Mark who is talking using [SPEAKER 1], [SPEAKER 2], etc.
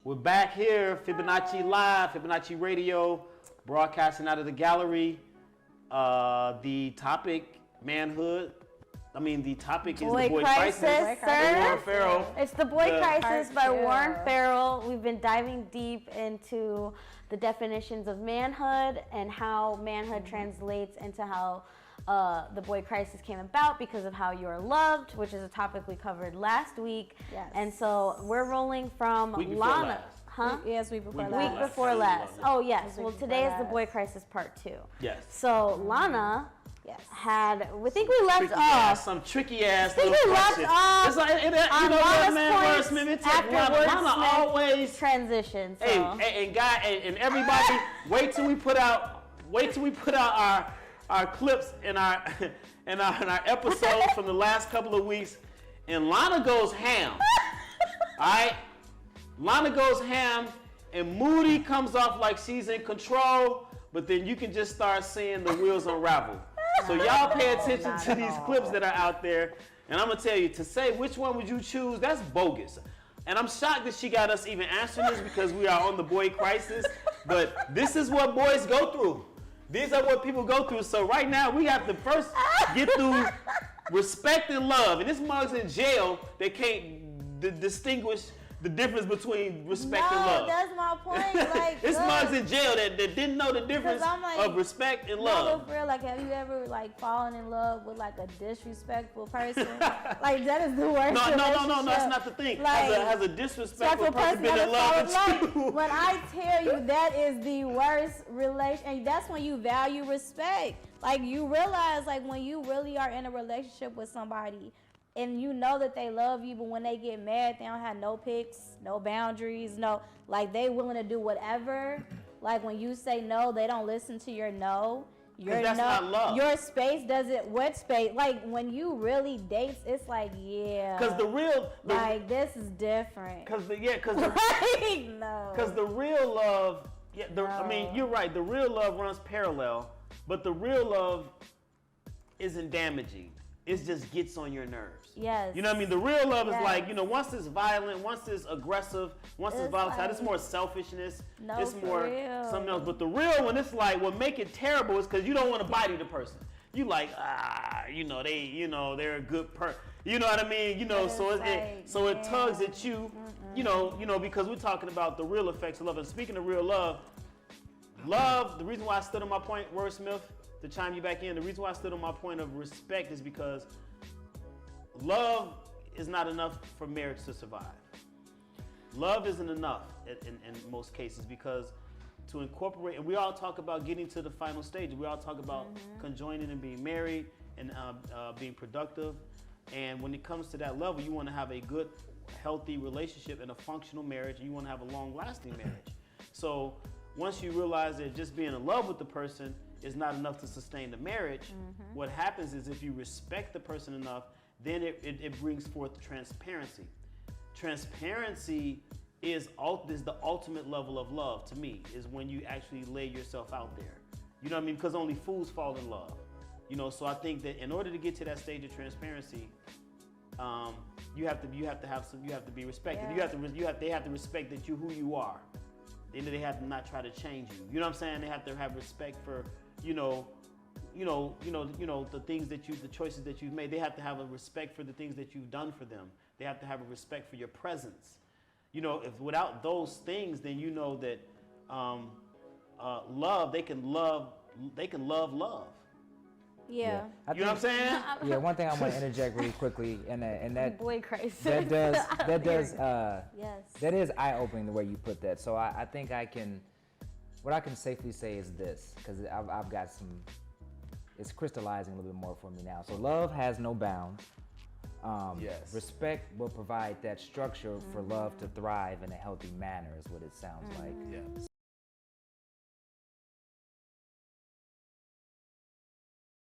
[SPEAKER 1] We're back here, Fibonacci Live, Fibonacci Radio, broadcasting out of the gallery. The topic, manhood. The topic is the boy crisis.
[SPEAKER 2] Sir.
[SPEAKER 1] Farrell.
[SPEAKER 2] It's the boy crisis by Warren Farrell. We've been diving deep into the definitions of manhood and how manhood translates into how the boy crisis came about because of how you're loved, which is a topic we covered last week.
[SPEAKER 3] Yes.
[SPEAKER 2] And so we're rolling from Lana.
[SPEAKER 3] Yes, week before
[SPEAKER 2] last. Oh, yes. Well, today is the boy crisis part 2.
[SPEAKER 1] Yes.
[SPEAKER 2] So Lana had, we think we left off.
[SPEAKER 1] Some tricky ass.
[SPEAKER 2] I think we left off.
[SPEAKER 1] It's like, you know what, man? Wordsmith, Lana always
[SPEAKER 2] transition. So.
[SPEAKER 1] Hey, and everybody, wait till we put out our clips in our episodes from the last couple of weeks, and Lana goes ham. All right, Lana goes ham, and Moody comes off like she's in control, but then you can just start seeing the wheels unravel. So y'all pay attention to these clips that are out there, and I'm gonna tell you, to say which one would you choose, that's bogus. And I'm shocked that she got us even answering this because we are on the boy crisis, but this is what boys go through. These are what people go through. So right now, we have to first get through respect and love. And this mug's in jail. They can't distinguish the difference between respect and love.
[SPEAKER 3] No, that's my point. Like,
[SPEAKER 1] this mug's in jail that didn't know the difference of respect and love.
[SPEAKER 3] No, but for real, like, have you ever fallen in love with like a disrespectful person? Like, that is the worst.
[SPEAKER 1] No, that's not the thing.
[SPEAKER 3] Like,
[SPEAKER 1] has a disrespectful person been in love with you?
[SPEAKER 3] When I tell you that is the worst relation, and that's when you value respect. Like, you realize, like, when you really are in a relationship with somebody, and you know that they love you, but when they get mad, they don't have no picks, no boundaries, like, they willing to do whatever. Like, when you say no, they don't listen to your no.
[SPEAKER 1] That's not love.
[SPEAKER 3] Your space doesn't, what space? Like, when you really date, it's like,
[SPEAKER 1] Because
[SPEAKER 3] like, this is different.
[SPEAKER 1] Because the real love, you're right, the real love runs parallel, but the real love isn't damaging. It just gets on your nerves.
[SPEAKER 3] Yes.
[SPEAKER 1] You know what I mean? The real love is like, once it's violent, once it's aggressive, once it's volatile,
[SPEAKER 3] like,
[SPEAKER 1] it's more selfishness.
[SPEAKER 3] No,
[SPEAKER 1] it's more
[SPEAKER 3] real.
[SPEAKER 1] something else. But the real one, it's like, what make it terrible is because you don't want to body the person. You like, they're a good person. You know what I mean? So it tugs at you, because we're talking about the real effects of love. And speaking of real love, the reason why I stood on my point, Wordsmith, to chime you back in, the reason why I stood on my point of respect is because love is not enough for marriage to survive. Love isn't enough in most cases, because to incorporate, and we all talk about getting to the final stage, we all talk about conjoining and being married and being productive. And when it comes to that level, you want to have a good, healthy relationship and a functional marriage, and you want to have a long-lasting marriage. So once you realize that just being in love with the person is not enough to sustain the marriage, what happens is, if you respect the person enough, then it brings forth transparency. Transparency is the ultimate level of love to me, is when you actually lay yourself out there. You know what I mean? Because only fools fall in love. So I think that in order to get to that stage of transparency, you have to be respected.
[SPEAKER 3] Yeah.
[SPEAKER 1] They have to respect that who you are. They have to not try to change you. You know what I'm saying? They have to have respect for, the things the choices that you've made. They have to have a respect for the things that you've done for them. They have to have a respect for your presence. If without those things, then you know that love, they can love love.
[SPEAKER 3] Yeah.
[SPEAKER 1] You know what I'm saying?
[SPEAKER 4] Yeah, one thing I want to interject really quickly, and that
[SPEAKER 2] boy crisis.
[SPEAKER 4] That is eye-opening the way you put that. So I think what I can safely say is this, because I've got it's crystallizing a little bit more for me now. So love has no bounds.
[SPEAKER 1] Yes.
[SPEAKER 4] Respect will provide that structure for love to thrive in a healthy manner, is what it sounds like.
[SPEAKER 1] Yeah.